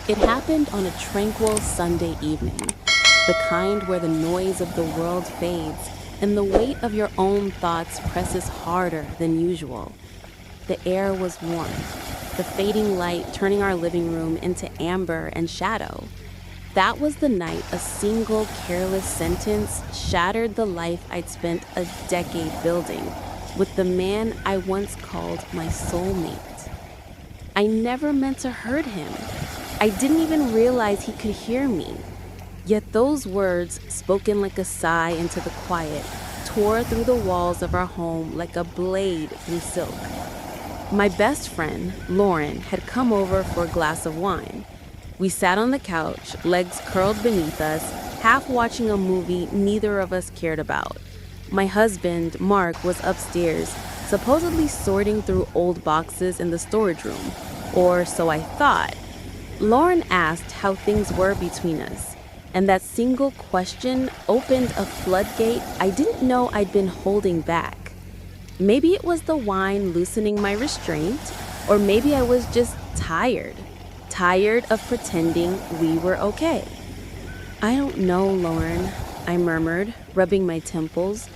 It happened on a tranquil Sunday evening, the kind where the noise of the world fades and the weight of your own thoughts presses harder than usual. The air was warm, the fading light turning our living room into amber and shadow. That was the night a single careless sentence shattered the life I'd spent a decade building with the man I once called my soulmate. I never meant to hurt him. I didn't even realize he could hear me. Yet those words, spoken like a sigh into the quiet, tore through the walls of our home like a blade through silk. My best friend, Lauren, had come over for a glass of wine. We sat on the couch, legs curled beneath us, half watching a movie neither of us cared about. My husband, Mark, was upstairs, supposedly sorting through old boxes in the storage room, or so I thought. Lauren asked how things were between us, and that single question opened a floodgate I didn't know I'd been holding back. Maybe it was the wine loosening my restraint, or maybe I was just tired of pretending we were okay. "I don't know, Lauren," I murmured, rubbing my temples.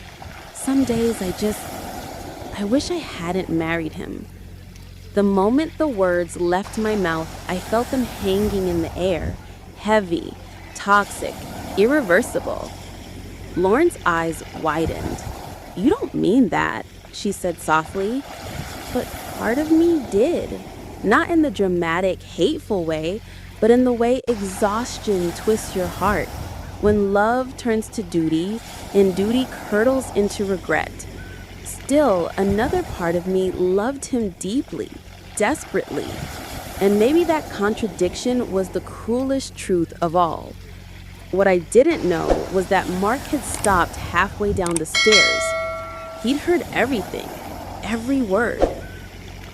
"Some days I wish I hadn't married him." The moment the words left my mouth, I felt them hanging in the air, heavy, toxic, irreversible. Lauren's eyes widened. "You don't mean that," she said softly. But part of me did. Not in the dramatic, hateful way, but in the way exhaustion twists your heart. When love turns to duty, and duty curdles into regret. Still, another part of me loved him deeply, desperately. And maybe that contradiction was the cruelest truth of all. What I didn't know was that Mark had stopped halfway down the stairs. He'd heard everything, every word.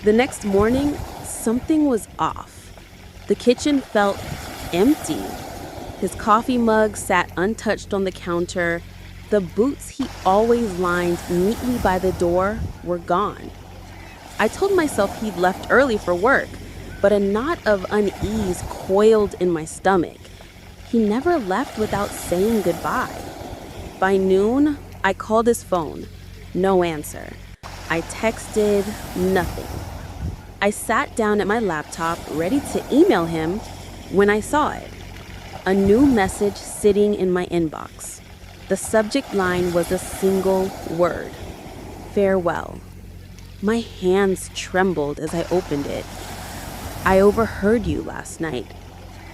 The next morning, something was off. The kitchen felt empty. His coffee mug sat untouched on the counter. The boots he always lined neatly by the door were gone. I told myself he'd left early for work, but a knot of unease coiled in my stomach. He never left without saying goodbye. By noon, I called his phone. No answer. I texted, nothing. I sat down at my laptop, ready to email him, when I saw it. A new message sitting in my inbox. The subject line was a single word: farewell. My hands trembled as I opened it. "I overheard you last night.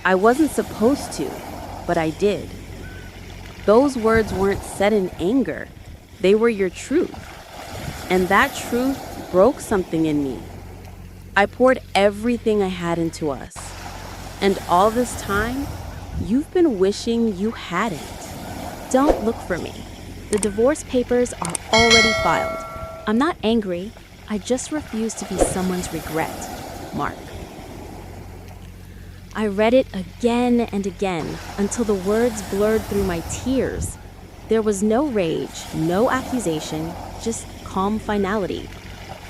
I wasn't supposed to, but I did." Those words weren't said in anger. They were your truth. And that truth broke something in me. I poured everything I had into us. And all this time, you've been wishing you hadn't. Don't look for me. The divorce papers are already filed. I'm not angry. I just refuse to be someone's regret. Mark. I read it again and again until the words blurred through my tears. There was no rage, no accusation, just calm finality.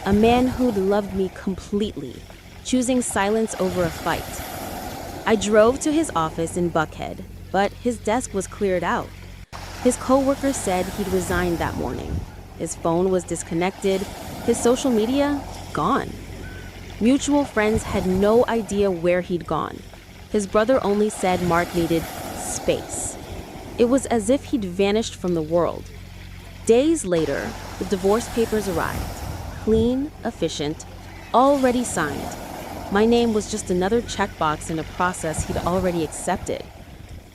A man who'd loved me completely, choosing silence over a fight. I drove to his office in Buckhead, but his desk was cleared out. His coworker said he'd resigned that morning. His phone was disconnected, his social media gone. Mutual friends had no idea where he'd gone. His brother only said Mark needed space. It was as if he'd vanished from the world. Days later, the divorce papers arrived. Clean, efficient, already signed. My name was just another checkbox in a process he'd already accepted.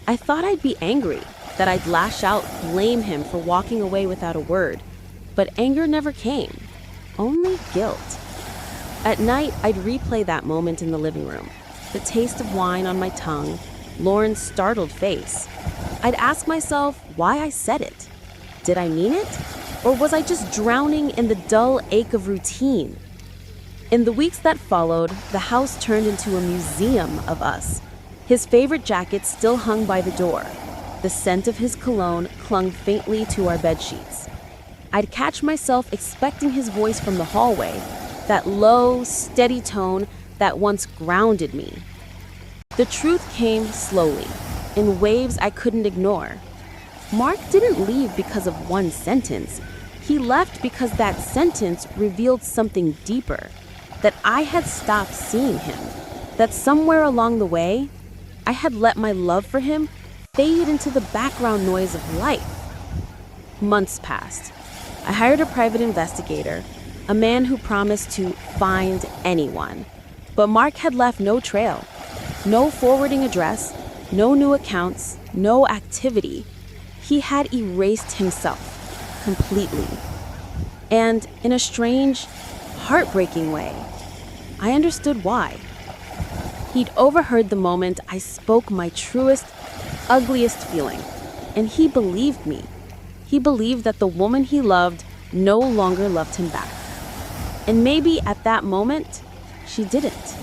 I thought I'd be angry, that I'd lash out, blame him for walking away without a word. But anger never came, only guilt. At night, I'd replay that moment in the living room. The taste of wine on my tongue, Lauren's startled face. I'd ask myself why I said it. Did I mean it? Or was I just drowning in the dull ache of routine? In the weeks that followed, the house turned into a museum of us. His favorite jacket still hung by the door. The scent of his cologne clung faintly to our bedsheets. I'd catch myself expecting his voice from the hallway, that low, steady tone that once grounded me. The truth came slowly, in waves I couldn't ignore. Mark didn't leave because of one sentence. He left because that sentence revealed something deeper, that I had stopped seeing him, that somewhere along the way, I had let my love for him fade into the background noise of life. Months passed. I hired a private investigator, a man who promised to find anyone. But Mark had left no trail, no forwarding address, no new accounts, no activity. He had erased himself completely. And in a strange, heartbreaking way, I understood why. He'd overheard the moment I spoke my truest, ugliest feeling, and he believed me. He believed that the woman he loved no longer loved him back. And maybe at that moment, she didn't.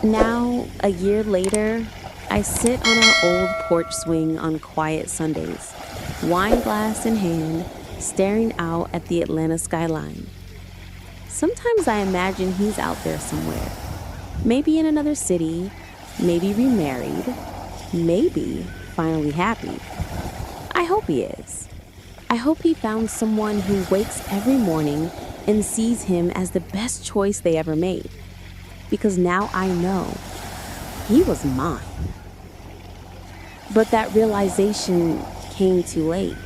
Now, a year later, I sit on our old porch swing on quiet Sundays, wine glass in hand, staring out at the Atlanta skyline. Sometimes I imagine he's out there somewhere, maybe in another city, maybe remarried, maybe finally happy. I hope he is. I hope he found someone who wakes every morning and sees him as the best choice they ever made. Because now I know he was mine. But that realization came too late.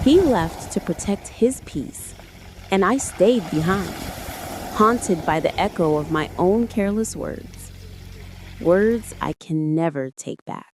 He left to protect his peace, and I stayed behind, haunted by the echo of my own careless words. Words I can never take back.